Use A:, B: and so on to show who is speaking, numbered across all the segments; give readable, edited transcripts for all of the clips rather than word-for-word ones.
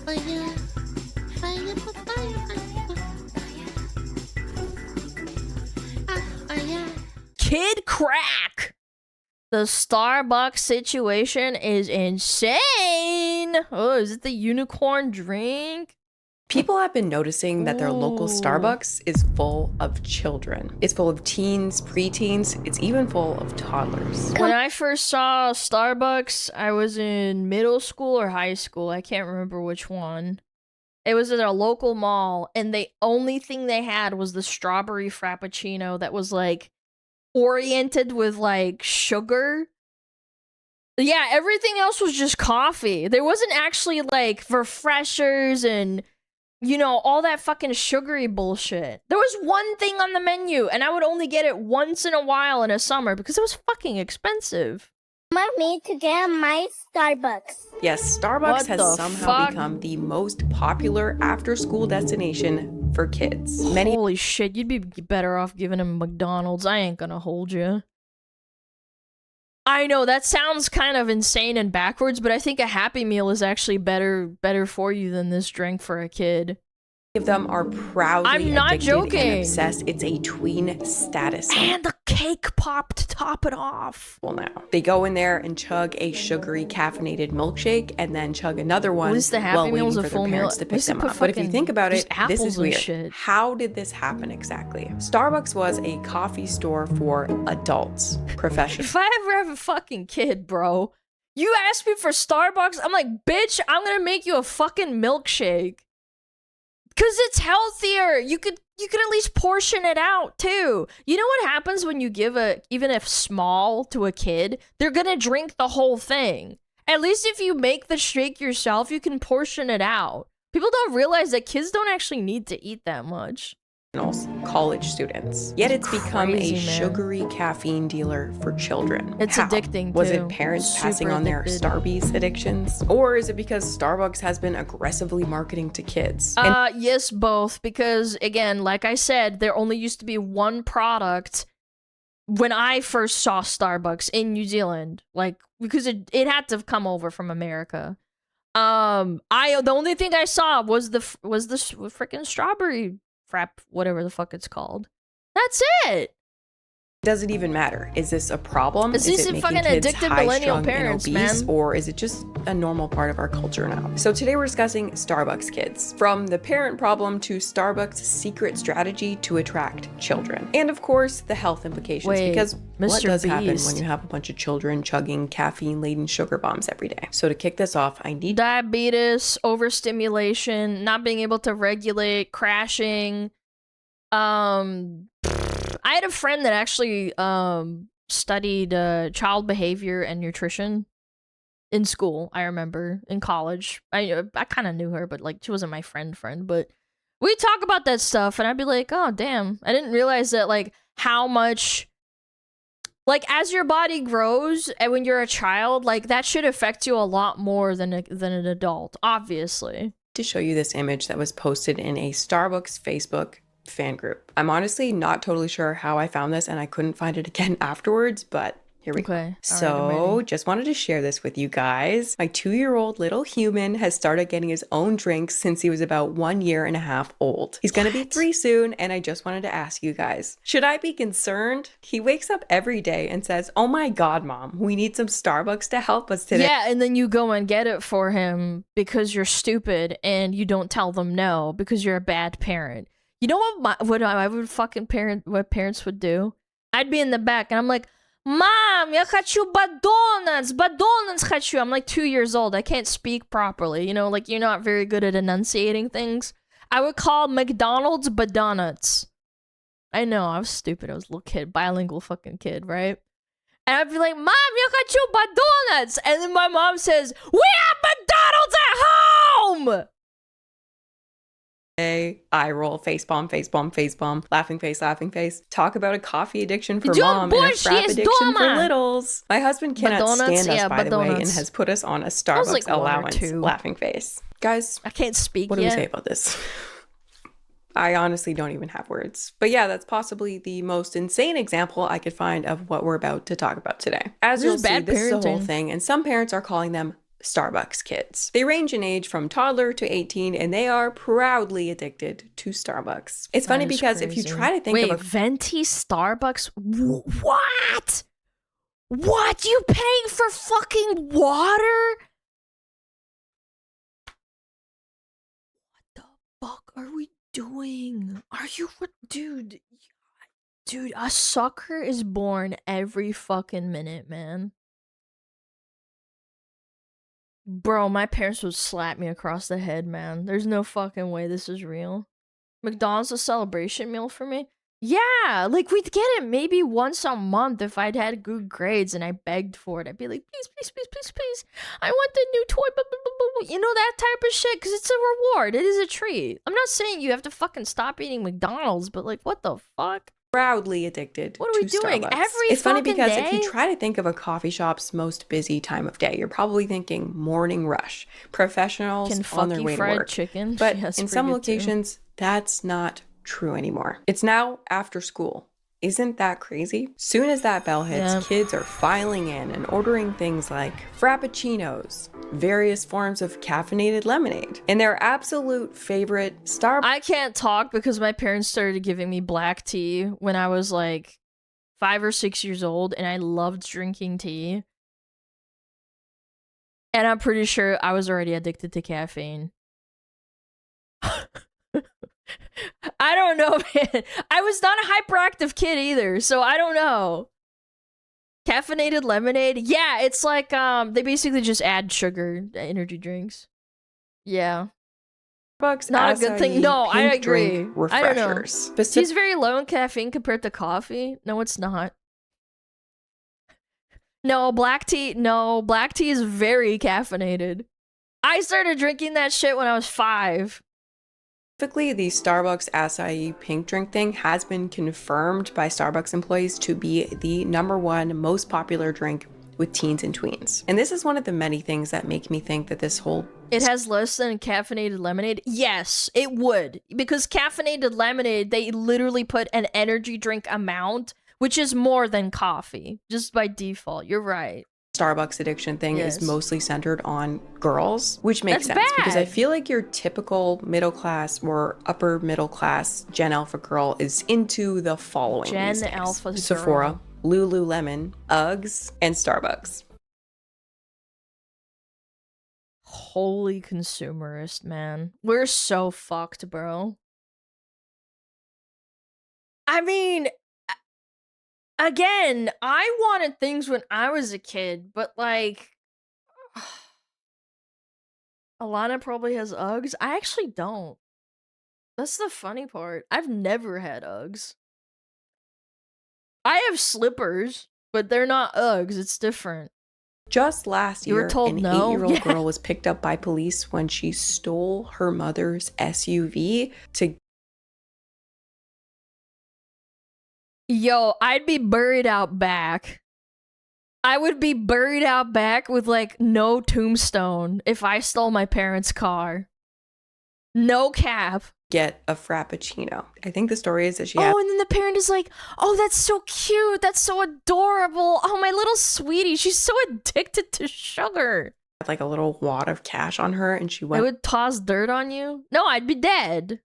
A: Fire, fire, fire.
B: Kid crack. The Starbucks situation is insane. Oh, is it the unicorn drink?
C: People have been noticing that their local
B: Ooh.
C: Starbucks is full of children. It's full of teens, preteens, it's even full of toddlers.
B: When I first saw Starbucks, I was in middle school or high school. I can't remember which one. It was at a local mall, and the only thing they had was the strawberry frappuccino that was like oriented with like sugar. Yeah, everything else was just coffee. There wasn't actually like refreshers and, you know, all that fucking sugary bullshit. There was one thing on the menu, and I would only get it once in a while in a summer because it was fucking expensive.
A: Want me to get my Starbucks?
C: Yes, Starbucks
B: What
C: has
B: the
C: somehow
B: fuck?
C: become the most popular after-school destination for kids. Many
B: Holy shit, you'd be better off giving him McDonald's. I ain't gonna hold you. I know, that sounds kind of insane and backwards, but I think a Happy Meal is actually better for you than this drink for a kid.
C: of them are proudly
B: I'm not
C: addicted
B: joking.
C: and obsessed. It's a tween status
B: And the cake pop to top it off.
C: symbol now. They go in there and chug a sugary caffeinated milkshake and then chug another one
B: At least the Happy
C: while
B: Meal's
C: waiting
B: a
C: for
B: full
C: their
B: meal.
C: parents to
B: At
C: pick
B: least they
C: them
B: put
C: up. But if you
B: fucking
C: think about
B: just
C: it, this
B: apples
C: is
B: and
C: weird.
B: shit.
C: How did this happen exactly? Starbucks was a coffee store for adults, professionals.
B: If I ever have a fucking kid, bro, you ask me for Starbucks, I'm like, bitch, I'm gonna make you a fucking milkshake. Cause it's healthier. You could at least portion it out too. You know what happens when you give even if small to a kid? They're gonna drink the whole thing. At least if you make the shake yourself, you can portion it out. People don't realize that kids don't actually need to eat that much.
C: College students. Yet it's become
B: Crazy,
C: a
B: man.
C: sugary caffeine dealer for children.
B: It's
C: How?
B: addicting,
C: Was
B: too.
C: it parents
B: Super
C: passing on their
B: addicted.
C: Starbucks addictions? Or is it because Starbucks has been aggressively marketing to kids? And
B: Yes, both. Because again, like I said, there only used to be one product when I first saw Starbucks in New Zealand. Like, because it had to have come over from America. The only thing I saw was the freaking strawberry frap, whatever the fuck it's called. That's it.
C: does it even matter? Is this a problem?
B: It's
C: Is
B: these
C: it making
B: fucking
C: kids
B: addicted millennial
C: high-strung
B: parents,
C: and obese,
B: man.
C: or is it just a normal part of our culture now? So today we're discussing Starbucks kids, from the parent problem to Starbucks' secret strategy to attract children, and of course the health implications.
B: Wait,
C: because what
B: Mr.
C: does happen
B: Beast.
C: when you have a bunch of children chugging caffeine-laden sugar bombs every day? So to kick this off, I need
B: Diabetes, overstimulation, not being able to regulate, crashing. I had a friend that actually studied child behavior and nutrition in school. I remember in college. I kind of knew her, but like she wasn't my friend, but we talk about that stuff, and I'd be like, oh damn, I didn't realize that like how much. Like, as your body grows, and when you're a child, like, that should affect you a lot more than an adult, obviously.
C: to show you this image that was posted in a Starbucks Facebook fan group. I'm honestly not totally sure how I found this, and I couldn't find it again afterwards, but here we go.
B: Okay. All right, I'm
C: So
B: ready.
C: just wanted to share this with you guys. My 2-year-old little human has started getting his own drinks since he was about 1.5 years old. He's gonna be
B: What?
C: 3 soon, and I just wanted to ask you guys, should I be concerned? He wakes up every day and says, "Oh my God, Mom, we need some Starbucks to help us today."
B: Yeah, and then you go and get it for him because you're stupid and you don't tell them no because you're a bad parent. You know what I would fucking what parents would do? I'd be in the back and I'm like, Mom, я хочу badonats хочу. I'm like 2 years old. I can't speak properly. You know, like you're not very good at enunciating things. I would call McDonald's badonuts. I know, I was stupid. I was a little kid, bilingual fucking kid, right? And I'd be like, Mom, я хочу badonuts. And then my mom says, we have McDonald's at home.
C: Eye roll, face bomb, laughing face. Talk about a coffee addiction for
B: Yo,
C: mom and a
B: bullshit,
C: frap addiction for
B: doma.
C: littles. My husband cannot
B: Badonuts,
C: stand us,
B: yeah,
C: by the way, and
B: badonuts.
C: has put us on a
B: was
C: Starbucks
B: like 1 or
C: allowance,
B: 2.
C: laughing face. Guys,
B: I can't speak
C: what do we
B: yet.
C: say about this? I honestly don't even have words. But yeah, that's possibly the most insane example I could find of what we're about to talk about today. As
B: This
C: you'll
B: is
C: see,
B: bad
C: this is a whole
B: parenting.
C: thing, and some parents are calling them Starbucks kids. They range in age from toddler to 18, and they are proudly addicted to Starbucks. It's funny because if you try to think of a
B: venti Starbucks, what? What? You paying for fucking water? What the fuck are we doing? Are you, dude? Dude, a sucker is born every fucking minute, man. Bro, my parents would slap me across the head, man. There's no fucking way this is real. McDonald's a celebration meal for me? Yeah, like we'd get it maybe once a month if I'd had good grades and I begged for it. I'd be like, please, please, please, please, please. I want the new toy, blah, blah, blah, blah. You know, that type of shit, because it's a reward. It is a treat. I'm not saying you have to fucking stop eating McDonald's, but like, what the fuck?
C: Proudly addicted
B: what are we
C: to
B: doing
C: Starbucks.
B: every
C: It's funny
B: fucking
C: because
B: day?
C: if you try to think of a coffee shop's most busy time of day, you're probably thinking morning rush, professionals on their
B: Kentucky
C: way to
B: Fried
C: work.
B: Chicken.
C: But
B: Yeah, it's
C: in
B: pretty
C: some
B: good too.
C: locations, that's not true anymore. It's now after school. Isn't that crazy? Soon as that bell hits,
B: Yeah.
C: kids are filing in and ordering things like frappuccinos, various forms of caffeinated lemonade, and their absolute favorite Starbucks.
B: I can't talk because my parents started giving me black tea when I was like 5 or 6 years old, and I loved drinking tea. And I'm pretty sure I was already addicted to caffeine. I don't know, man. I was not a hyperactive kid either, so I don't know. Caffeinated lemonade? Yeah, it's like they basically just add sugar to energy drinks. Yeah. Not a good thing.
C: acai
B: No, I
C: pink
B: agree.
C: drink
B: I don't know.
C: refreshers.
B: Tea's very low in caffeine compared to coffee. No, it's not. No, black tea is very caffeinated. I started drinking that shit when I was 5.
C: Specifically, the Starbucks acai pink drink thing has been confirmed by Starbucks employees to be the #1 most popular drink with teens and tweens. And this is one of the many things that make me think that this whole
B: It has less than caffeinated lemonade? Yes, it would. Because caffeinated lemonade, they literally put an energy drink amount, which is more than coffee, just by default. You're right.
C: Starbucks addiction thing
B: Yes.
C: is mostly centered on girls, which makes
B: That's
C: sense because I
B: bad.
C: feel like your typical middle class or upper middle class Gen Alpha girl is into the following
B: Gen
C: these days.
B: Alpha girl.
C: Sephora, Lululemon, Uggs, and Starbucks.
B: Holy consumerist, man. We're so fucked, bro. I mean, again, I wanted things when I was a kid, but like, Alana probably has Uggs. I actually don't. That's the funny part. I've never had Uggs. I have slippers, but they're not Uggs. It's different.
C: Just last
B: You were
C: year,
B: told
C: an
B: no?
C: 8-year-old
B: Yeah.
C: girl was picked up by police when she stole her mother's SUV to
B: Yo, I'd be buried out back. I would be buried out back with like no tombstone if I stole my parents' car. No cap.
C: get a frappuccino. I think the story is that she had
B: Oh, and then the parent is like, oh, that's so cute. That's so adorable. Oh, my little sweetie. She's so addicted to sugar.
C: like a little wad of cash on her, and she
B: I
C: went
B: would toss dirt on you. No, I'd be dead.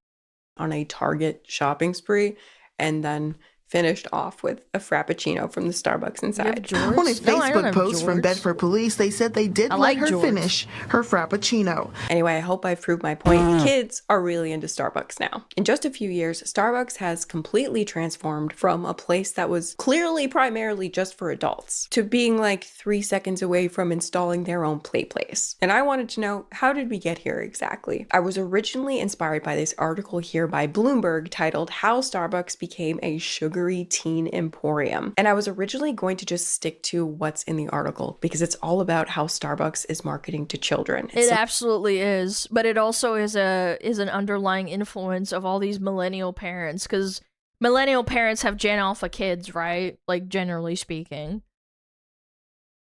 C: on a Target shopping spree and then finished off with a frappuccino from the Starbucks inside.
B: Jorts?
D: On a
B: No, I don't
D: Facebook
B: have
D: post from
B: jorts.
D: Bedford police, they said they did
B: I
D: let
B: like
D: her
B: jorts.
D: finish her frappuccino.
C: Anyway, I hope I've proved my point. Kids are really into Starbucks now. In just a few years, Starbucks has completely transformed from a place that was clearly primarily just for adults to being like 3 seconds away from installing their own play place. And I wanted to know, how did we get here exactly? I was originally inspired by this article here by Bloomberg titled How Starbucks Became a Sugary Teen Emporium. And I was originally going to just stick to what's in the article because it's all about how Starbucks is marketing to children.
B: It absolutely is, but it also is an underlying influence of all these millennial parents, because millennial parents have Gen Alpha kids, right? Like, generally speaking.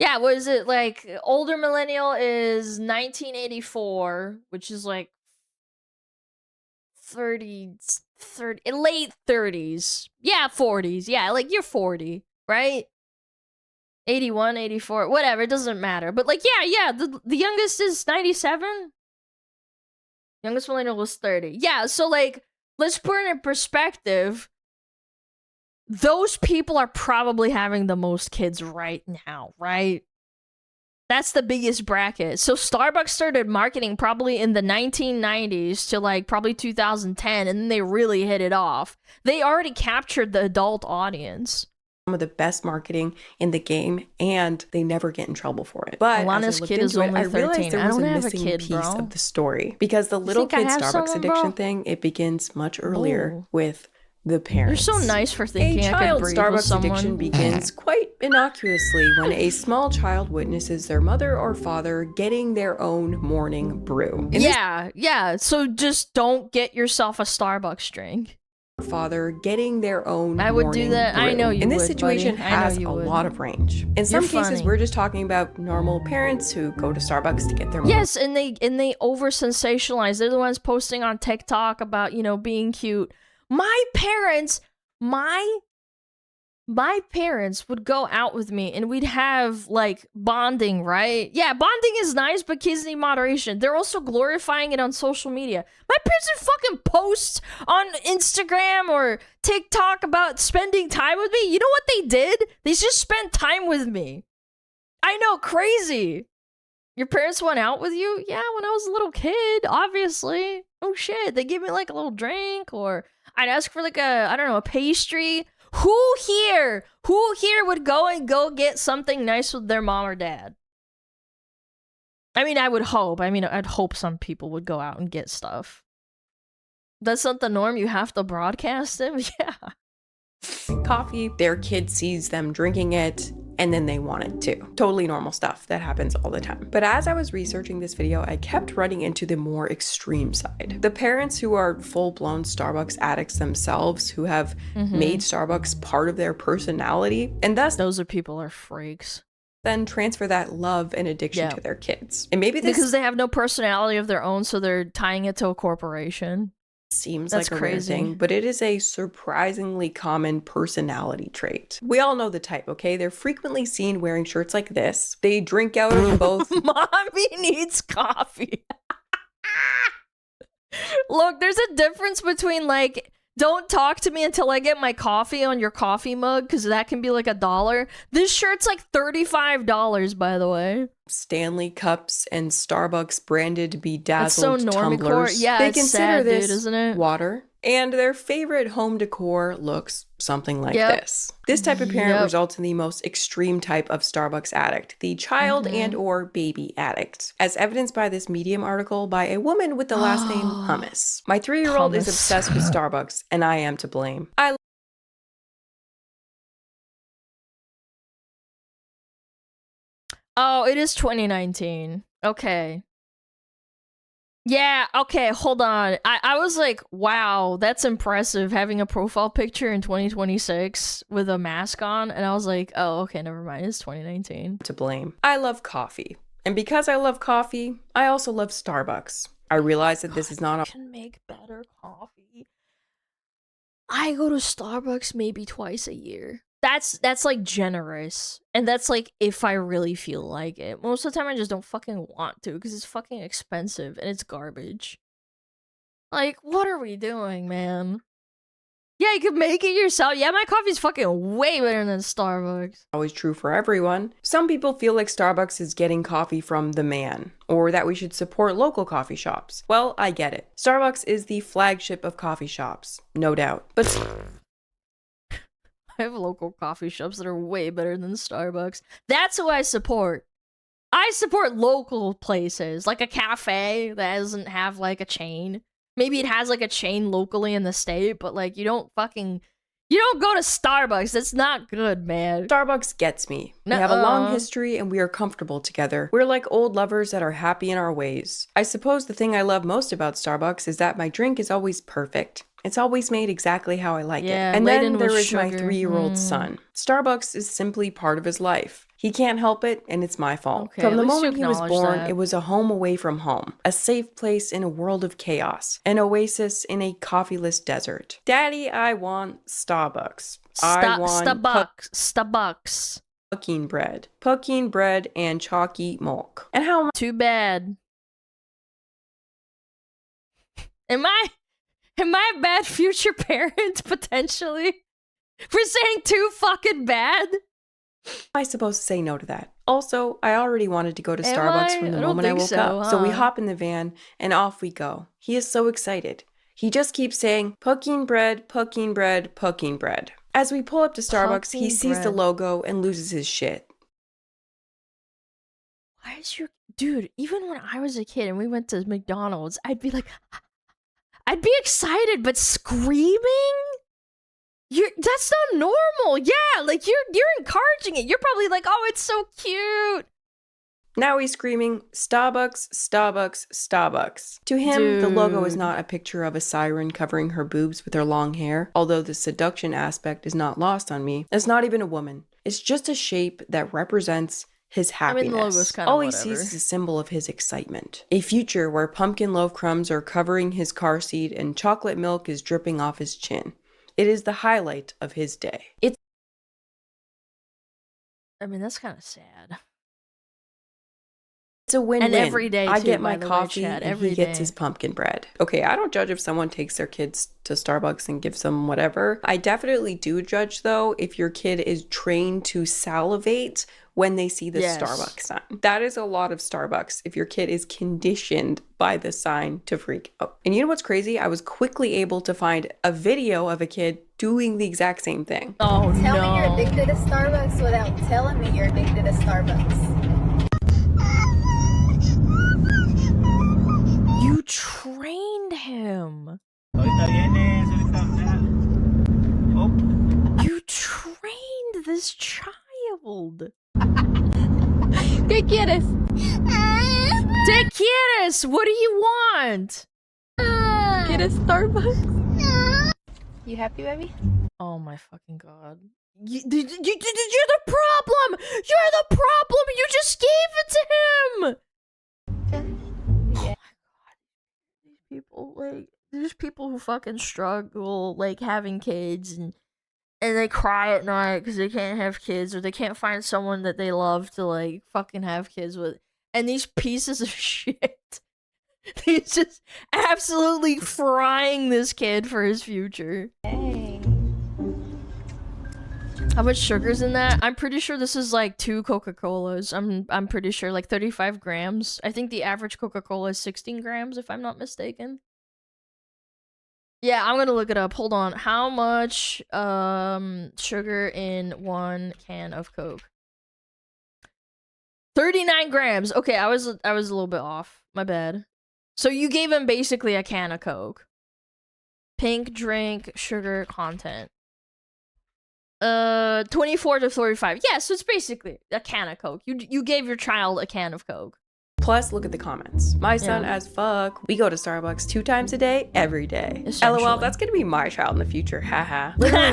B: Yeah, what is it? Like, older millennial is 1984, which is like 30, late 30s. Yeah, 40s. Yeah, like you're 40, right? 81, 84, whatever, it doesn't matter. But like, yeah, the youngest is 97. Youngest millennial was 30. Yeah, so like, let's put it in perspective. Those people are probably having the most kids right now, right? That's the biggest bracket. So Starbucks started marketing probably in the 1990s to like probably 2010, and then they really hit it off. They already captured the adult audience.
C: Some of the best marketing in the game, and they never get in trouble for it. But
B: Alana's kid is only 13.
C: I realized there
B: I
C: was
B: don't
C: a
B: have a
C: missing
B: kid,
C: piece
B: bro.
C: of the story, because the little
B: think I
C: kid
B: have
C: Starbucks
B: someone,
C: addiction
B: bro?
C: thing, it begins much earlier
B: Ooh.
C: with the
B: You're
C: parents.
B: so nice for
C: A
B: thinking I could
C: child
B: breathe with
C: Starbucks
B: someone.
C: addiction begins quite innocuously when a small child witnesses their mother or father getting their own morning brew.
B: Yeah. So just don't get yourself a Starbucks drink.
C: Father getting their own
B: I would do
C: morning
B: that. I
C: brew.
B: know you
C: And this
B: would,
C: situation
B: buddy. I know
C: has
B: you
C: a
B: would.
C: lot of range. In some cases,
B: funny.
C: we're just talking about normal parents who go to Starbucks to get their morning.
B: Yes, and they over sensationalize. They're the ones posting on TikTok about, being cute. My parents would go out with me and we'd have like bonding, right? Yeah, bonding is nice, but kids need moderation. They're also glorifying it on social media. My parents would fucking post on Instagram or TikTok about spending time with me. You know what they did? They just spent time with me. I know, crazy. Your parents went out with you? Yeah, when I was a little kid, obviously. Oh shit, they give me like a little drink, or I'd ask for like a pastry. Who here would go get something nice with their mom or dad? I mean, I would hope. I'd hope some people would go out and get stuff. That's not the norm. You have to broadcast it? Yeah.
C: Coffee, their kid sees them drinking it, and then they want it too. Totally normal stuff that happens all the time. But as I was researching this video, I kept running into the more extreme side. The parents who are full-blown Starbucks addicts themselves, who have made Starbucks part of their personality, and thus
B: Those people are freaks.
C: then transfer that love and addiction to their kids. And maybe this
B: Because they have no personality of their own, so they're tying it to a corporation.
C: seems
B: That's
C: like a rare
B: crazy.
C: thing, but it is a surprisingly common personality trait. We all know the type, okay? They're frequently seen wearing shirts like this. They drink out of both.
B: Mommy needs coffee. Look, there's a difference between like, don't talk to me until I get my coffee on your coffee mug, because that can be like $1. This shirt's like $35, by the way.
C: Stanley cups and Starbucks branded
B: That's so
C: bedazzled
B: normie core.
C: tumblers.
B: Yeah,
C: they
B: it's
C: consider
B: sad,
C: this
B: dude, isn't it?
C: water. And their favorite home decor looks something like
B: Yep.
C: this. This type of parent
B: Yep.
C: results in the most extreme type of Starbucks addict, the child and or baby addict, as evidenced by this Medium article by a woman with the last name Hummus. My 3-year-old is
B: Hummus.
C: obsessed with Starbucks, and I am to blame.
B: Oh, it is 2019. Okay. Yeah, okay, hold on. I was like, wow, that's impressive, having a profile picture in 2026 with a mask on, and I was like, oh, okay, never mind, it's 2019.
C: To blame. I love coffee. And because I love coffee, I also love Starbucks. I realize that this is not a
B: Can make better coffee. I go to Starbucks maybe twice a year. That's like generous. And that's like if I really feel like it. Most of the time I just don't fucking want to because it's fucking expensive and it's garbage. Like, what are we doing, man? Yeah, you could make it yourself. Yeah, my coffee's fucking way better than Starbucks.
C: always true for everyone. Some people feel like Starbucks is getting coffee from the man, or that we should support local coffee shops. Well, I get it. Starbucks is the flagship of coffee shops, no doubt. But
B: I have local coffee shops that are way better than Starbucks. That's who I support. I support local places, like a cafe that doesn't have like a chain. Maybe it has like a chain locally in the state, but like you don't go to Starbucks. That's not good, man.
C: Starbucks gets me. We have a long history and we are comfortable together. We're like old lovers that are happy in our ways. I suppose the thing I love most about Starbucks is that my drink is always perfect. It's always made exactly how I like
B: Yeah,
C: it. And
B: laden
C: then there
B: with
C: is my
B: sugar.
C: 3-year-old son. Starbucks is simply part of his life. He can't help it, and it's my fault.
B: Okay,
C: From
B: at
C: the
B: least you
C: moment he was
B: acknowledge
C: born,
B: that.
C: it was a home away from home, a safe place in a world of chaos, an oasis in a coffeeless desert. Daddy, I want Starbucks. I want
B: Starbucks.
C: pucking bread, and chalky milk. And how
B: Too bad. Am I a bad future parent, potentially? For saying too fucking bad?
C: am I supposed to say no to that? Also, I already wanted to go to
B: Am
C: Starbucks
B: I?
C: from the
B: I don't
C: moment I
B: think
C: woke
B: so,
C: up. So we
B: huh?
C: hop in the van and off we go. He is so excited. He just keeps saying, pucking bread, pucking bread, pucking bread. As we pull up to Starbucks, he
B: Pucking
C: sees the
B: bread.
C: logo and loses his shit.
B: Why is your dude? Even when I was a kid and we went to McDonald's, I'd be like, I'd be excited, but screaming. That's not normal. Yeah, like you're encouraging it. You're probably like, oh, it's so cute.
C: Now he's screaming, Starbucks, Starbucks, Starbucks. To him, the logo is
B: Dude.
C: not a picture of a siren covering her boobs with her long hair, although the seduction aspect is not lost on me. It's not even a woman. It's just a shape that represents his
B: I
C: happiness.
B: mean, the logo's kind of
C: All he
B: whatever.
C: sees is a symbol of his excitement. A future where pumpkin loaf crumbs are covering his car seat and chocolate milk is dripping off his chin. It is the highlight of his day.
B: I mean, that's kind of sad.
C: It's a win-win.
B: And every day,
C: I
B: too,
C: get my
B: by the way,
C: coffee
B: Chad,
C: and
B: every
C: he gets
B: day.
C: his pumpkin bread. Okay, I don't judge if someone takes their kids to Starbucks and gives them whatever. I definitely do judge, though, if your kid is trained to salivate when they see the
B: Yes.
C: Starbucks sign. That is a lot of Starbucks if your kid is conditioned by the sign to freak out. And you know what's crazy? I was quickly able to find a video of a kid doing the exact same thing.
B: Oh,
E: Tell
B: no.
E: me you're addicted to Starbucks without telling me you're addicted to Starbucks.
B: You trained him. You trained this child.
E: ¿Qué quieres?
B: Te quieres? What do you want?
E: ¿Quieres Starbucks? You happy, baby?
B: Oh my fucking god. You're the problem! You're the problem! You just gave it to him!
E: Yeah.
B: These people, like, there's people who fucking struggle, like, having kids and they cry at night because they can't have kids or they can't find someone that they love to, like, fucking have kids with. And these pieces of shit, he's just absolutely frying this kid for his future.
E: Hey.
B: How much sugar's in that? I'm pretty sure this is like 2 Coca-Colas. I'm pretty sure, like 35 grams. I think the average Coca-Cola is 16 grams, if I'm not mistaken. Yeah, I'm gonna look it up. Hold on. How much sugar in 1 can of Coke? 39 grams. Okay, I was a little bit off. My bad. So you gave him basically a can of Coke. Pink drink sugar content. 24 to 35. Yeah, so it's basically a can of Coke. You gave your child a can of Coke.
C: Plus, look at the comments. My son
B: Yeah.
C: as fuck. We go to Starbucks 2 times a day, every day.
B: Essentially.
C: LOL, that's gonna be my child in the future. Haha. Literally,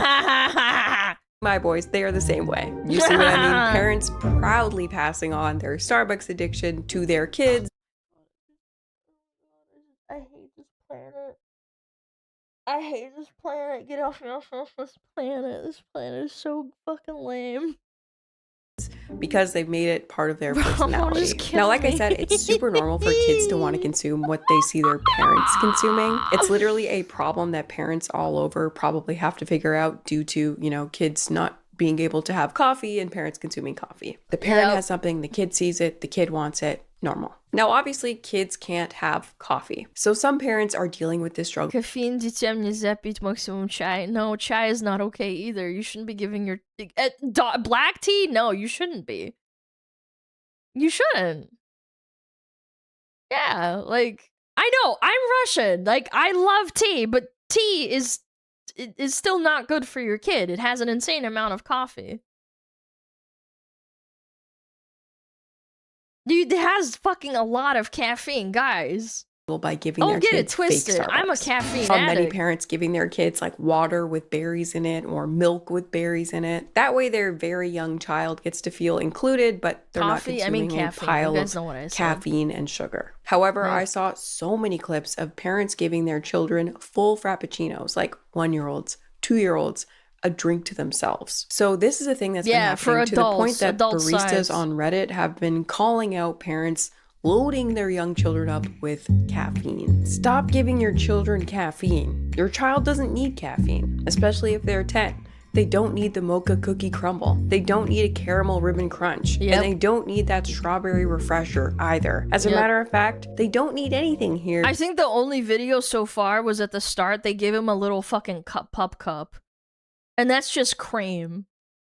C: my boys, they are the same way. You see what I mean? Parents proudly passing on their Starbucks addiction to their kids.
B: I hate this planet. I hate this planet. Get off me off this planet. This planet is so fucking lame.
C: Because they've made it part of their
B: Bro,
C: personality.
B: just kill
C: Now, like I
B: me.
C: said, it's super normal for kids to want to consume what they see their parents consuming. It's literally a problem that parents all over probably have to figure out due to, you know, kids not being able to have coffee and parents consuming coffee. The parent
B: Yep.
C: has something, the kid sees it, the kid wants it, normal. Now, obviously, kids can't have coffee. So some parents are dealing with this struggle.
B: Caffeine детям нельзя пить максимум чай. No, chai is not okay either. You shouldn't be giving your black tea. No, you shouldn't be. You shouldn't. Yeah, like I know I'm Russian. Like I love tea, but tea is still not good for your kid. It has an insane amount of coffee. Dude, it has fucking a lot of caffeine, guys.
C: By giving
B: Don't
C: their
B: get it
C: kids fake
B: twisted. I'm a
C: Starbucks.
B: caffeine
C: Saw many
B: addict.
C: parents giving their kids like water with berries in it or milk with berries in it. That way their very young child gets to feel included, but they're
B: Coffee?
C: not
B: I mean
C: consuming a
B: caffeine.
C: pile
B: You guys
C: of
B: know what I said.
C: caffeine and sugar. However,
B: Right.
C: I saw so many clips of parents giving their children full frappuccinos, like 1-year-olds, 2-year-olds, a drink to themselves. So this is a thing that's been
B: Yeah, for
C: happening to the point
B: adults,
C: that
B: adult
C: baristas
B: size.
C: on Reddit have been calling out parents loading their young children up with caffeine. Stop giving your children caffeine. Your child doesn't need caffeine, especially if they're 10. They don't need the mocha cookie crumble. They don't need a caramel ribbon crunch.
B: Yep.
C: And they don't need that strawberry refresher either. As a
B: Yep.
C: matter of fact, they don't need anything here.
B: I think the only video so far was at the start. They gave him a little fucking pup cup. And that's just cream.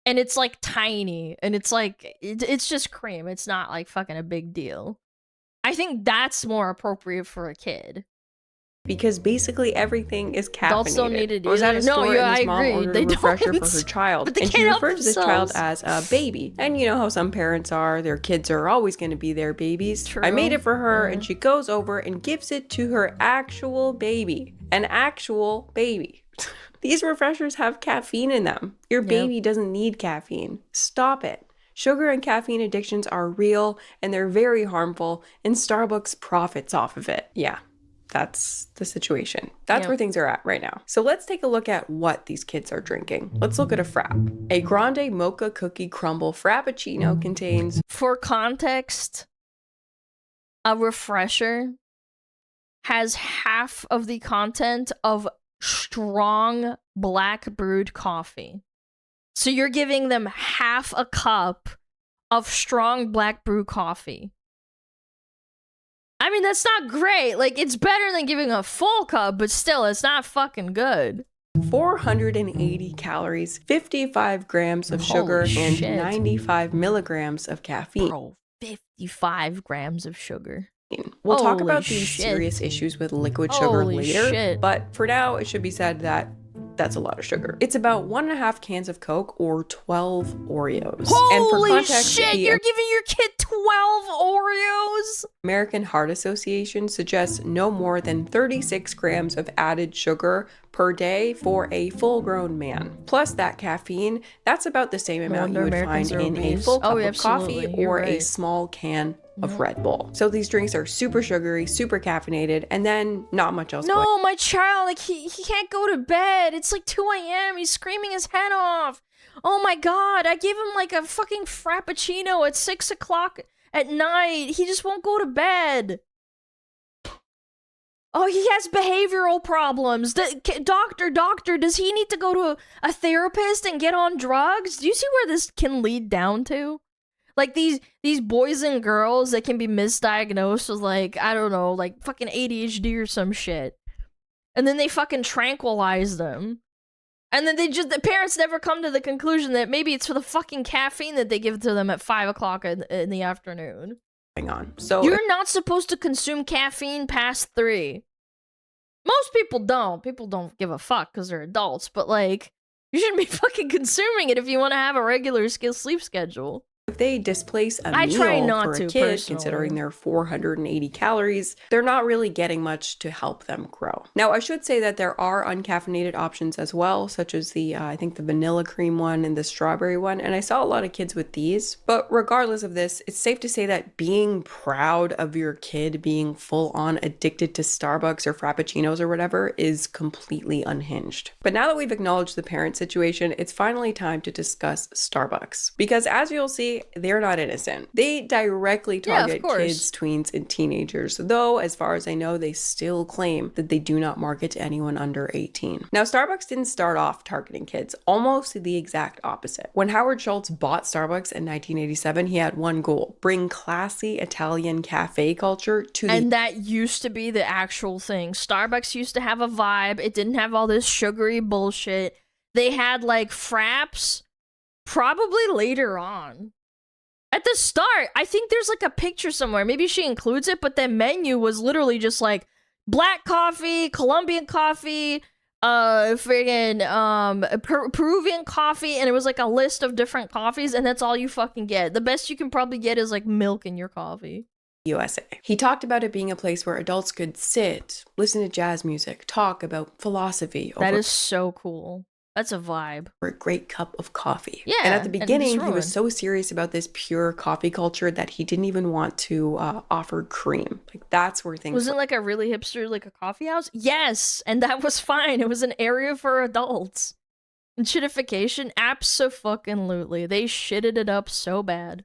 B: And it's like tiny. And it's like, it's just cream. It's not like fucking a big deal. I think that's more appropriate for a kid.
C: Because basically everything is caffeinated.
B: Adults don't need it
C: I was at a
B: either. No,
C: store
B: yeah,
C: and this
B: I
C: mom
B: agree.
C: ordered
B: They
C: a refresher
B: don't.
C: for her child.
B: But they
C: And she
B: can't help
C: referred to this child
B: themselves.
C: as a baby. And you know how some parents are, their kids are always going to be their babies.
B: True.
C: I made it for her and she goes over and gives it to her actual baby. An actual baby. These refreshers have caffeine in them. Your baby doesn't need caffeine. Stop it. Sugar and caffeine addictions are real and they're very harmful, and Starbucks profits off of it. Yeah, that's the situation. That's where things are at right now. So let's take a look at what these kids are drinking. Let's look at a frap. A grande mocha cookie crumble frappuccino contains...
B: For context, a refresher has half of the content of strong black brewed coffee. So you're giving them half a cup of strong black brew coffee. I mean, that's not great. Like, it's better than giving a full cup, but still, it's not fucking good.
C: 480 calories, 55 grams of sugar,
B: Holy
C: and
B: shit.
C: 95 milligrams of caffeine.
B: Bro, 55 grams of sugar.
C: We'll talk
B: Holy
C: about these
B: shit.
C: serious issues with liquid sugar
B: Holy
C: later,
B: shit.
C: but for now, it should be said that that's a lot of sugar. It's about 1.5 cans of Coke or 12 Oreos. And for
B: Holy
C: context,
B: shit,
C: the
B: you're giving your kid 12 Oreos?
C: American Heart Association suggests no more than 36 grams of added sugar per day for a full-grown man. Plus that caffeine, that's about the same amount you would
B: Americans
C: find
B: are
C: in a
B: obese.
C: full cup
B: Oh,
C: of coffee
B: absolutely. You're
C: or a
B: right.
C: small can of Red Bull. So these drinks are super sugary, super caffeinated, and then not much else going
B: No, my child, like, he can't go to bed. It's like 2 a.m. He's screaming his head off. Oh my god, I gave him like a fucking frappuccino at 6 o'clock at night. He just won't go to bed. Oh, he has behavioral problems. Doctor, does he need to go to a therapist and get on drugs? Do you see where this can lead down to? Like, these boys and girls that can be misdiagnosed with, like, I don't know, like fucking ADHD or some shit. And then they fucking tranquilize them. And then the parents never come to the conclusion that maybe it's for the fucking caffeine that they give to them at 5 o'clock in the afternoon.
C: on. So
B: You're not supposed to consume caffeine past 3. Most people don't. People don't give a fuck because they're adults. But, like, you shouldn't be fucking consuming it if you want to have a regular sleep schedule.
C: if they displace a
B: I try
C: meal
B: not
C: for a
B: to,
C: kid,
B: personally.
C: considering their 480 calories, they're not really getting much to help them grow. Now, I should say that there are uncaffeinated options as well, such as the, I think the vanilla cream one and the strawberry one, and I saw a lot of kids with these. But regardless of this, it's safe to say that being proud of your kid being full-on addicted to Starbucks or Frappuccinos or whatever is completely unhinged. But now that we've acknowledged the parent situation, it's finally time to discuss Starbucks. Because as you'll see, they're not innocent. They directly target kids, tweens, and teenagers, though as far as I know, they still claim that they do not market to anyone under 18. Now, Starbucks didn't start off targeting kids, almost the exact opposite. When Howard Schultz bought Starbucks in 1987, he had one goal: bring classy Italian cafe culture to the—
B: And that used to be the actual thing. Starbucks used to have a vibe. It didn't have all this sugary bullshit. They had like fraps probably later on. At the start, I think there's like a picture somewhere. Maybe she includes it, but the menu was literally just like black coffee, Colombian coffee, Peruvian coffee, and it was like a list of different coffees, and that's all you fucking get. The best you can probably get is like milk in your coffee.
C: USA. He talked about it being a place where adults could sit, listen to jazz music, talk about philosophy
B: That
C: over
B: is so cool. That's a vibe.
C: a great cup of coffee.
B: Yeah,
C: And at the
B: and it's
C: beginning, he
B: ruined.
C: was so serious about this pure coffee culture that he didn't even want to offer cream. Like, that's where things
B: Wasn't like a really hipster, like a coffee house? Yes, and that was fine. It was an area for adults. And shittification? Abso-fucking-lutely. They shitted it up so bad.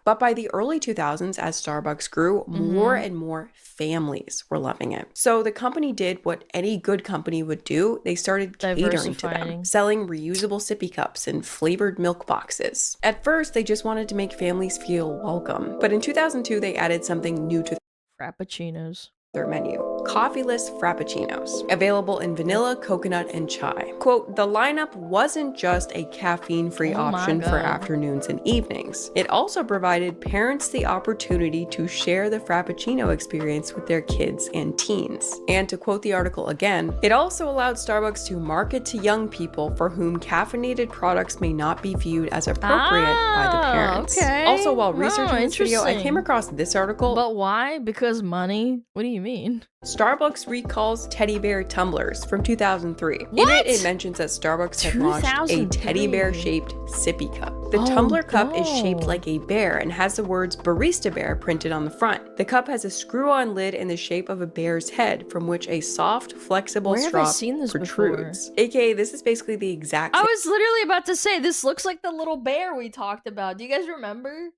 C: But by the early 2000s, as Starbucks grew, more and more families were loving it. So the company did what any good company would do. They started catering to them, selling reusable sippy cups and flavored milk boxes. At first, they just wanted to make families feel welcome. But in 2002, they added something new to
B: Frappuccinos.
C: their menu: coffeeless frappuccinos, available in vanilla, coconut, and chai. Quote, the lineup wasn't just a caffeine-free option for afternoons and evenings. It also provided parents the opportunity to share the frappuccino experience with their kids and teens. And to quote the article again, it also allowed Starbucks to market to young people for whom caffeinated products may not be viewed as appropriate by the parents.
B: Okay.
C: Also, while researching this video, I came across this article.
B: But why? Because money? What do you mean?
C: Starbucks recalls teddy bear tumblers from 2003.
B: What?
C: In it mentions that Starbucks had launched a teddy bear shaped sippy cup. The tumbler cup is shaped like a bear and has the words Barista Bear printed on the front. The cup has a screw-on lid in the shape of a bear's head, from which a soft, flexible straw protrudes. AKA, this is basically the exact
B: I was literally about to say, this looks like the little bear we talked about. Do you guys remember?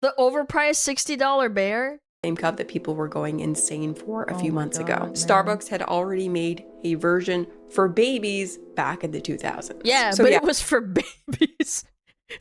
B: The overpriced $60 bear?
C: Same cup that people were going insane for a few months ago. Starbucks had already made a version for babies back in the 2000s.
B: Yeah, but it was for babies.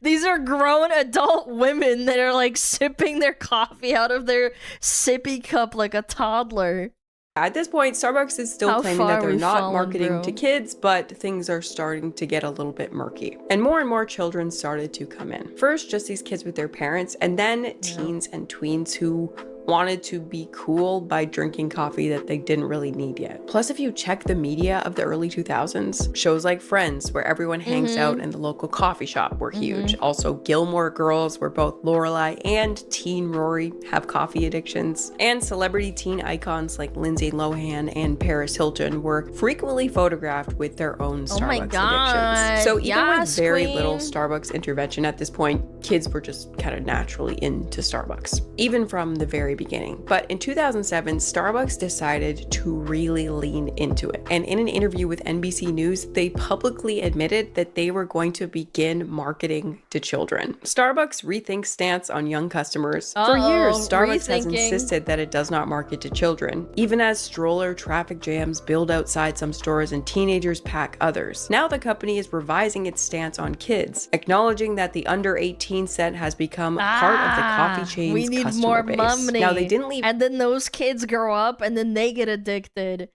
B: These are grown adult women that are like sipping their coffee out of their sippy cup like a toddler.
C: At this point, Starbucks is still claiming that they're not marketing to kids, but things are starting to get a little bit murky. And more children started to come in. First, just these kids with their parents, and then teens and tweens who wanted to be cool by drinking coffee that they didn't really need yet. Plus, if you check the media of the early 2000s, shows like Friends, where everyone hangs out in the local coffee shop, were huge. Also, Gilmore Girls, where both Lorelai and teen Rory have coffee addictions. And celebrity teen icons like Lindsay Lohan and Paris Hilton were frequently photographed with their own Starbucks addictions. So even with very little Starbucks intervention at this point, kids were just kind of naturally into Starbucks, even from the very beginning. But in 2007, Starbucks decided to really lean into it. And in an interview with NBC News, they publicly admitted that they were going to begin marketing to children. Starbucks rethinks stance on young customers. For years, Starbucks has insisted that it does not market to children, even as stroller traffic jams build outside some stores and teenagers pack others. Now the company is revising its stance on kids, acknowledging that the under 18 set has become part of the coffee chain's customer base. Now they didn't leave,
B: and then those kids grow up and then they get addicted.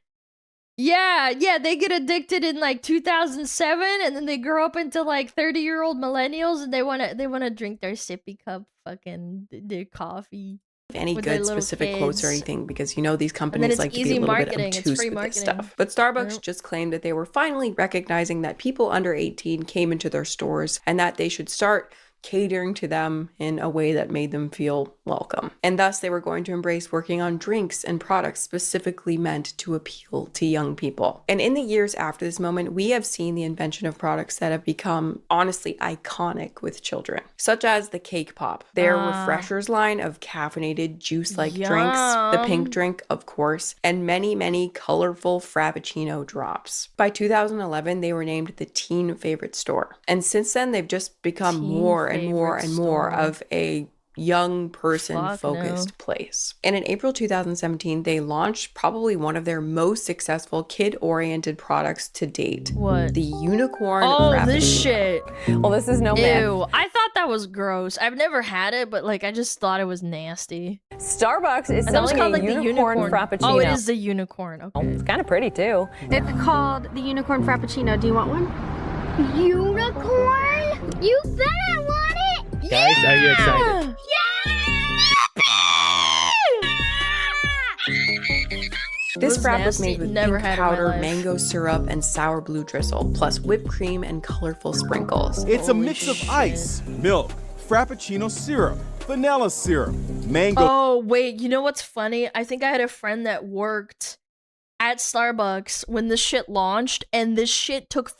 B: Yeah, they get addicted in like 2007, and then they grow up into like 30-year-old millennials, and they wanna drink their sippy cup fucking their coffee.
C: Any good specific quotes or anything, because you know these companies like to be a little bit obtuse with this stuff. But Starbucks just claimed that they were finally recognizing that people under 18 came into their stores and that they should start catering to them in a way that made them feel welcome. And thus they were going to embrace working on drinks and products specifically meant to appeal to young people. And in the years after this moment, we have seen the invention of products that have become honestly iconic with children, such as the Cake Pop, their Refreshers line of caffeinated juice-like drinks, the pink drink, of course, and many colorful Frappuccino drops. By 2011, they were named the teen favorite store. And since then, they've just become more and more of a young person focused place. And in April 2017, they launched probably one of their most successful kid-oriented products to date.
B: What?
C: The unicorn Frappuccino.
B: This shit.
E: Well, this is no myth.
B: Ew, I thought that was gross. I've never had it, but like I just thought it was nasty.
E: Starbucks is selling a unicorn Frappuccino.
B: Oh, it is the unicorn. Okay.
E: It's kind of pretty too.
F: It's called the unicorn Frappuccino. Do you want one?
A: Unicorn? You bet I want it!
G: Guys, are you excited?
C: This frap was made with pink powder, mango syrup, and sour blue drizzle, plus whipped cream and colorful sprinkles.
H: It's a mix of ice, milk, Frappuccino syrup, vanilla syrup, mango.
B: Oh, wait, you know what's funny? I think I had a friend that worked at Starbucks when this shit launched, and this shit took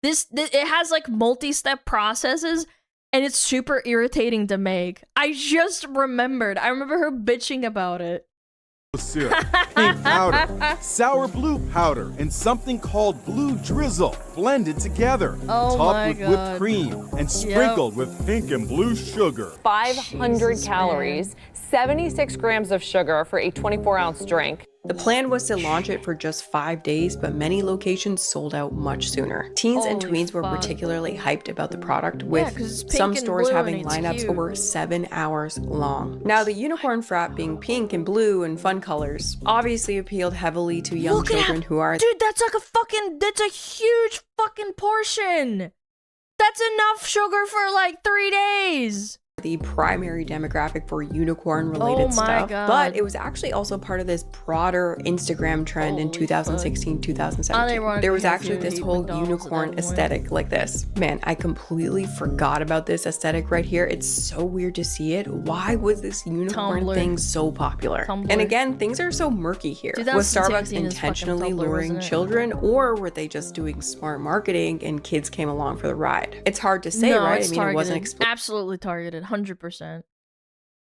B: it has like multi-step processes, and it's super irritating to make. I just remembered. I remember her bitching about it.
H: syrup, pink powder, sour blue powder, and something called blue drizzle blended together,
B: Oh
H: topped
B: my
H: with
B: God.
H: whipped cream and sprinkled with pink and blue sugar.
G: 500
B: Jesus,
G: calories, 76 grams of sugar for a 24-ounce drink.
C: The plan was to launch it for just 5 days, but many locations sold out much sooner. Teens and
B: Holy
C: tweens were
B: fuck.
C: particularly hyped about the product,
B: 'cause
C: with
B: it's pink
C: some
B: and
C: stores
B: blue
C: having
B: and it's
C: lineups
B: cute.
C: over 7 hours long. Now, the unicorn frap being pink and blue and fun colors obviously appealed heavily to young
B: Look at
C: children who are
B: Dude, that's like that's a huge fucking portion. That's enough sugar for like 3 days.
C: the primary demographic for unicorn related
B: Oh my
C: stuff.
B: God.
C: But it was actually also part of this broader Instagram trend in
B: Holy
C: 2016, 2017.
B: Unironically
C: There was
B: has
C: actually
B: to
C: this
B: eat
C: whole
B: McDonald's at
C: unicorn
B: that point.
C: aesthetic like this. Man, I completely forgot about this aesthetic right here. It's so weird to see it. Why was this unicorn
B: Tumblr.
C: thing so popular?
B: Tumblr.
C: And again, things are so murky here. Was
B: 2016
C: Starbucks
B: is fucking
C: intentionally
B: Tumblr,
C: luring
B: wasn't it?
C: children, or were they just doing smart marketing and kids came along for the ride? It's hard to say,
B: No,
C: right?
B: it's
C: I mean, it wasn't
B: targeted. Absolutely targeted, 100%.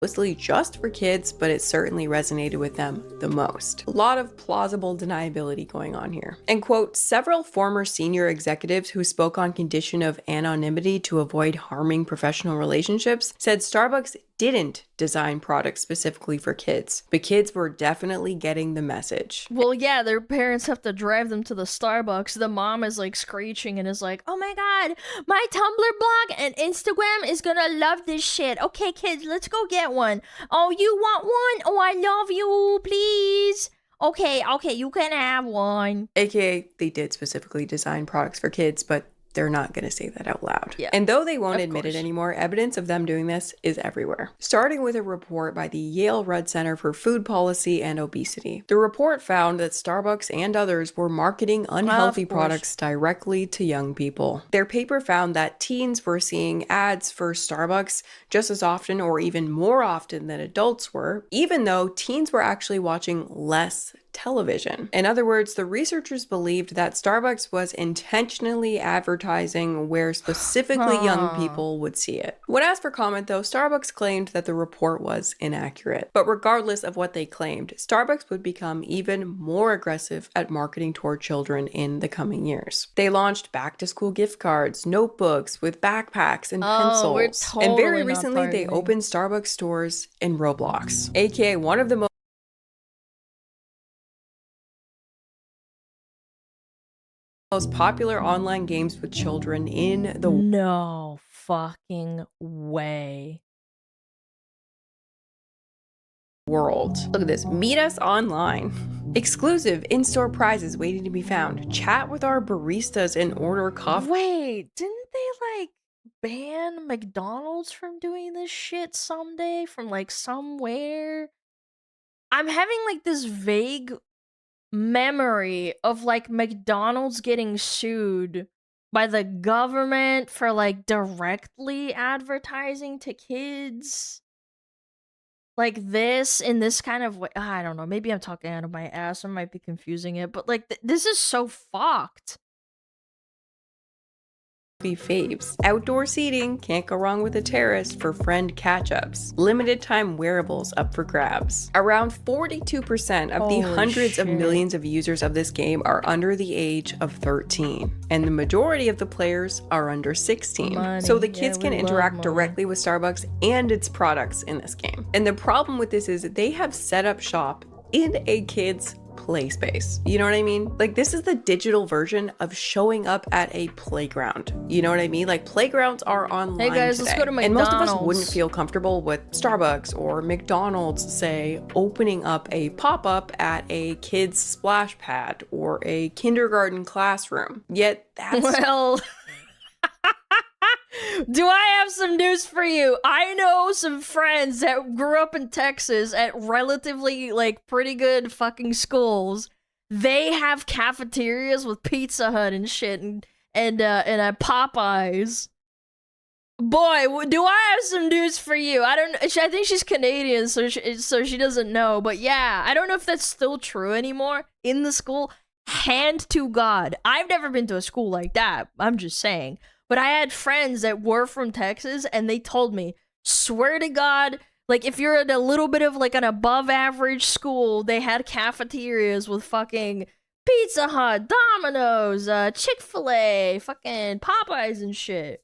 C: explicitly just for kids, but it certainly resonated with them the most. A lot of plausible deniability going on here. And quote, several former senior executives who spoke on condition of anonymity to avoid harming professional relationships said Starbucks didn't design products specifically for kids, but kids were definitely getting the message.
B: Well, yeah, their parents have to drive them to the Starbucks. The mom is like screeching and is like, oh my god, my Tumblr blog and Instagram is gonna love this shit. Okay, kids, let's go get one. Oh, you want one? Oh, I love you, please. Okay, you can have one.
C: AKA, they did specifically design products for kids, but they're not going to say that out loud.
B: Yeah,
C: And though they won't
B: of
C: admit
B: course.
C: it anymore, evidence of them doing this is everywhere. Starting with a report by the Yale Rudd Center for Food Policy and Obesity. The report found that Starbucks and others were marketing unhealthy
B: course.
C: products directly to young people. Their paper found that teens were seeing ads for Starbucks just as often or even more often than adults were, even though teens were actually watching less television. In other words, the researchers believed that Starbucks was intentionally advertising where specifically young people would see it. When asked for comment, though, Starbucks claimed that the report was inaccurate. But regardless of what they claimed, Starbucks would become even more aggressive at marketing toward children in the coming years. They launched back-to-school gift cards, notebooks with backpacks and
B: Oh, we're
C: pencils. And very
B: totally not
C: recently, they
B: targeting.
C: opened Starbucks stores in Roblox, aka one of the most popular online games with children in the
B: No fucking way.
C: world. Look at this. Meet us online. Exclusive in-store prizes waiting to be found. Chat with our baristas and order coffee.
B: Wait, didn't they like ban McDonald's from doing this shit someday from like somewhere? I'm having like this vague memory of like McDonald's getting sued by the government for like directly advertising to kids like this in this kind of way. I don't know, maybe I'm talking out of my ass, I might be confusing it, but like this is so fucked.
C: Faves. Outdoor seating, can't go wrong with a terrace for friend catch-ups. Limited time wearables up for grabs. Around 42% of the
B: Holy
C: hundreds of
B: shit.
C: millions of users of this game are under the age of 13. And the majority of the players are under 16.
B: Money.
C: So the
B: Yeah,
C: kids
B: we
C: can
B: love
C: interact
B: money.
C: directly with Starbucks and its products in this game. And the problem with this is that they have set up shop in a kid's play space. You know what I mean? Like, this is the digital version of showing up at a playground. You know what I mean? Like, playgrounds are online
B: Hey guys, let's
C: today.
B: go to
C: And most of us
B: McDonald's.
C: wouldn't feel comfortable with Starbucks or McDonald's, say, opening up a pop-up at a kid's splash pad or a kindergarten classroom. Yet that's
B: Well, do I have some news for you? I know some friends that grew up in Texas at relatively like pretty good fucking schools. They have cafeterias with Pizza Hut and shit and Popeyes. Boy, do I have some news for you? I think she's Canadian, so she doesn't know. But yeah, I don't know if that's still true anymore in the school. Hand to God, I've never been to a school like that. I'm just saying. But I had friends that were from Texas, and they told me, swear to God, Like, if you're at a little bit of, like, an above-average school, they had cafeterias with fucking Pizza Hut, Domino's, Chick-fil-A, fucking Popeyes and shit.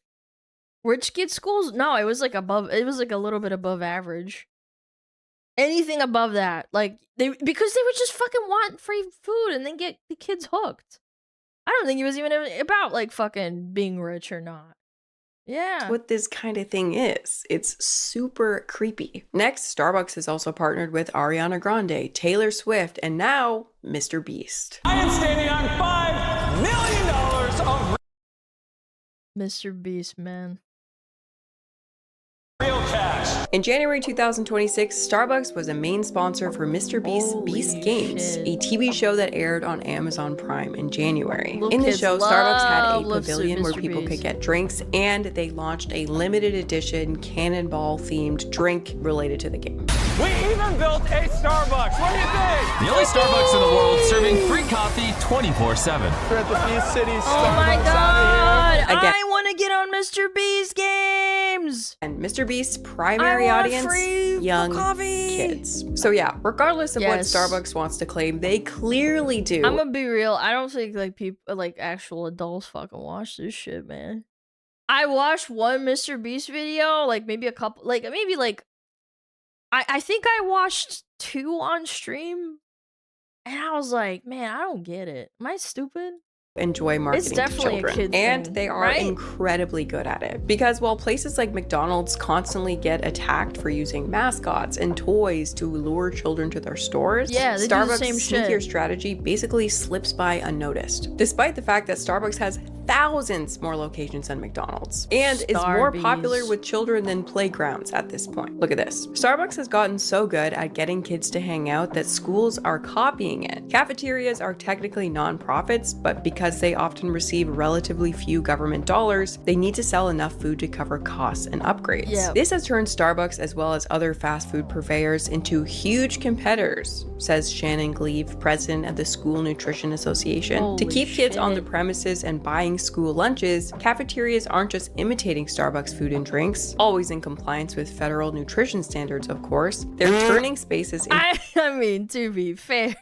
B: Rich kid schools? No, it was, like, it was, like, a little bit above average. Anything above that, like, because they would just fucking want free food and then get the kids hooked. I don't think it was even about, like, fucking being rich or not. Yeah.
C: What this kind of thing is. It's super creepy. Next, Starbucks has also partnered with Ariana Grande, Taylor Swift, and now Mr. Beast.
I: I am standing on $5 million of
B: Mr. Beast, man.
I: real cash.
C: In January 2026, Starbucks was a main sponsor for Mr. Beast's
B: Holy
C: Beast Games,
B: shit.
C: a TV show that aired on Amazon Prime in January.
B: Little
C: In the
B: kids
C: show, Starbucks had a
B: love
C: pavilion where
B: Mr.
C: people
B: Beast.
C: could get drinks, and they launched a limited edition cannonball-themed drink related to the game.
I: We even built a Starbucks. What do you think?
J: The only Starbucks in the world serving free coffee 24/7.
I: We're at the Beast City Starbucks.
B: Oh my god!
C: Again.
B: I want to get on Mr. Beast games!
C: And Mr. Beast's primary
B: I want
C: audience,
B: free
C: young
B: coffee.
C: kids. So yeah, regardless of what
B: Yes.
C: Starbucks wants to claim, they clearly do.
B: I'm gonna be real. I don't think like people, like actual adults, fucking watch this shit, man. I watched one Mr. Beast video, like maybe a couple, like maybe like I think I watched 2 on stream, and I was like, man, I don't get it. Am I stupid?
C: Enjoy marketing
B: definitely
C: to
B: a
C: children,
B: kid
C: and
B: thing,
C: they are
B: right?
C: incredibly good at it. Because while places like McDonald's constantly get attacked for using mascots and toys to lure children to their stores,
B: Yeah, they do the
C: Starbucks'
B: same
C: sneakier
B: shit.
C: strategy basically slips by unnoticed, despite the fact that Starbucks has thousands more locations than McDonald's and is more popular
B: Starbies.
C: with children than playgrounds at this point. Look at this. Starbucks has gotten so good at getting kids to hang out that schools are copying it. Cafeterias are technically nonprofits, but because they often receive relatively few government dollars, they need to sell enough food to cover costs and upgrades.
B: Yep.
C: This has turned Starbucks as well as other fast food purveyors into huge competitors, says Shannon Gleave, president of the School Nutrition Association. To
B: Holy
C: keep kids on the
B: shit.
C: premises and buying school lunches, cafeterias aren't just imitating Starbucks food and drinks, always in compliance with federal nutrition standards, of course. They're turning spaces into
B: I mean, to be fair,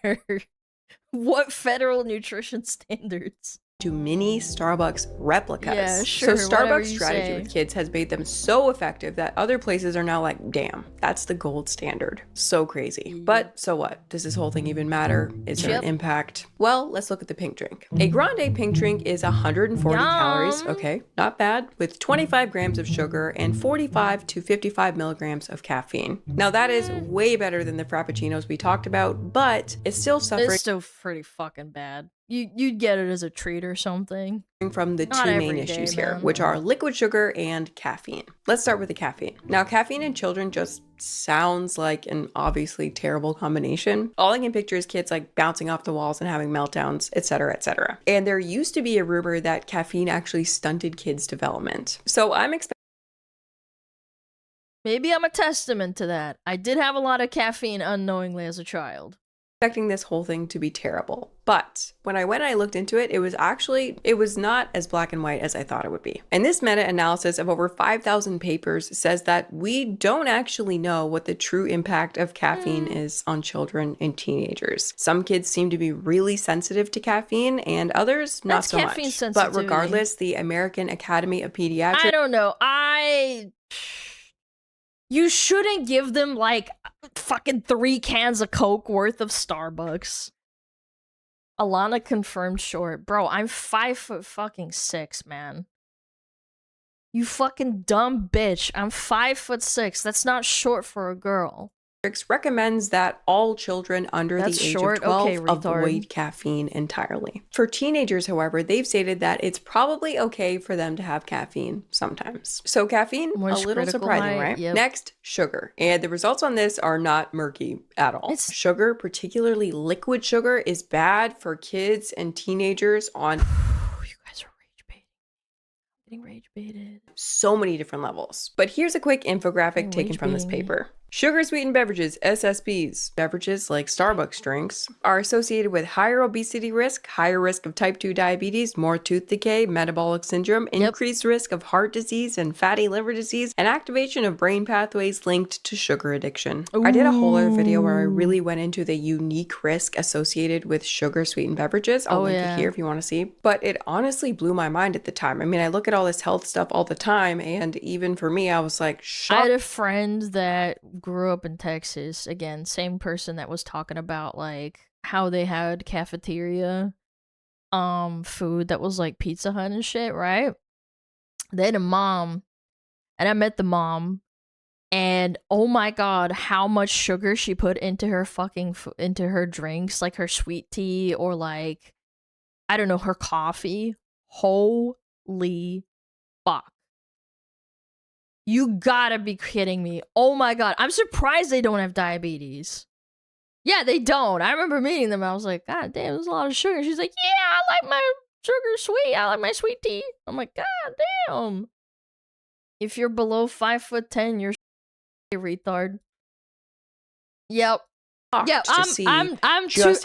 B: what federal nutrition standards?
C: mini Starbucks replicas.
B: Yeah, sure,
C: So
B: whatever
C: Starbucks'
B: you
C: strategy
B: say.
C: with kids has made them so effective that other places are now like, damn, that's the gold standard. So crazy. But so what? Does this whole thing even matter? Is there
B: Yep.
C: an impact? Well, let's look at the pink drink. A grande pink drink is 140 calories,
B: Yum.
C: okay, not bad, with 25 grams of sugar and 45 to 55 milligrams of caffeine. Now that is way better than the frappuccinos we talked about, but it's still suffering
B: It's still pretty fucking bad. You'd get it as a treat or something.
C: from the
B: Not
C: two main
B: every day,
C: issues here,
B: man.
C: which are liquid sugar and caffeine. Let's start with the caffeine. Now, caffeine in children just sounds like an obviously terrible combination. All I can picture is kids like bouncing off the walls and having meltdowns, etc., etc. And there used to be a rumor that caffeine actually stunted kids' development. So I'm
B: Maybe I'm a testament to that. I did have a lot of caffeine unknowingly as a child.
C: expecting this whole thing to be terrible. But when I looked into it, it was not as black and white as I thought it would be. And this meta-analysis of over 5,000 papers says that we don't actually know what the true impact of caffeine is on children and teenagers. Some kids seem to be really sensitive to caffeine and others not
B: That's
C: so
B: caffeine
C: much. But
B: sensitivity.
C: regardless, the American Academy of Pediatrics
B: I don't know. You shouldn't give them like fucking 3 cans of Coke worth of Starbucks. Alana confirmed short. Bro, I'm 5'6", man. You fucking dumb bitch. I'm 5'6". That's not short for a girl.
C: recommends that all children under
B: That's
C: the age
B: short?
C: of 12
B: Okay, retard.
C: avoid caffeine entirely. For teenagers, however, they've stated that it's probably okay for them to have caffeine sometimes. So caffeine,
B: Moist
C: a little
B: critical
C: surprising,
B: height,
C: right?
B: yep.
C: Next, sugar. And the results on this are not murky at all. Sugar, particularly liquid sugar, is bad for kids and teenagers on
B: You guys are getting rage baited.
C: so many different levels. But here's a quick infographic taken from this
B: baiting me.
C: paper. Sugar sweetened beverages, SSBs, beverages like Starbucks drinks, are associated with higher obesity risk, higher risk of type 2 diabetes, more tooth decay, metabolic syndrome, increased risk of heart disease and fatty liver disease, and activation of brain pathways linked to sugar addiction. I did a whole other video where I really went into the unique risk associated with sugar sweetened beverages. I'll link it here if you want to see. But it honestly blew my mind at the time. I mean, I look at all this health stuff all the time, and even for me, I was like,
B: I had a friend that grew up in Texas. Again, same person that was talking about like how they had cafeteria food that was like Pizza Hut and shit, right? They had a mom, and I met the mom, and oh my god, how much sugar she put into her fucking into her drinks, like her sweet tea or like I don't know, her coffee. Holy fuck. You gotta be kidding me. Oh my god. I'm surprised they don't have diabetes. Yeah, they don't. I remember meeting them. I was like, God damn, there's a lot of sugar. She's like, yeah, I like my sugar sweet. I like my sweet tea. I'm like, God damn. If you're below 5'10", you're a retard. Yep. Yeah, I'm short,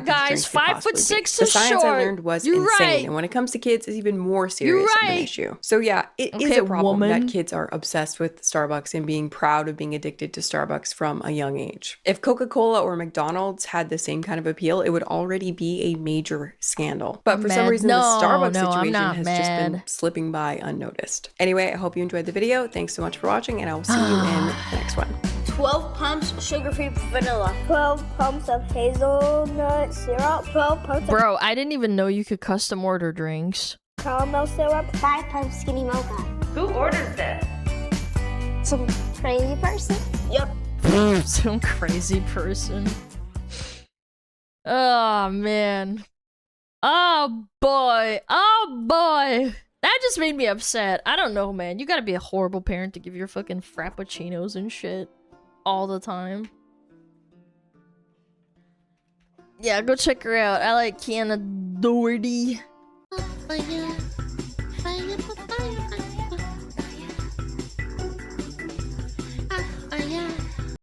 B: guys. 5'6" is short.
C: The science I learned was insane, and when it comes to kids, it's even more serious of an issue. So yeah, it is a problem that kids are obsessed with Starbucks and being proud of being addicted to Starbucks from a young age. If Coca-Cola or McDonald's had the same kind of appeal, it would already be a major scandal. But for some reason, the Starbucks situation has just been slipping by unnoticed. Anyway, I hope you enjoyed the video. Thanks so much for watching, and I will see you in the next one.
A: 12 pumps sugar-free vanilla. 12 pumps of hazelnut syrup. 12 pumps of
B: Bro, I didn't even know you could custom order drinks.
A: caramel syrup. 5 pumps skinny mocha.
G: Who orders this?
A: Some crazy person. Yep.
B: Some crazy person. Oh, man. Oh, boy. Oh, boy. That just made me upset. I don't know, man. You gotta be a horrible parent to give your fucking frappuccinos and shit all the time. Yeah, go check her out. I like Kiana Doherty.
A: Oh, yeah.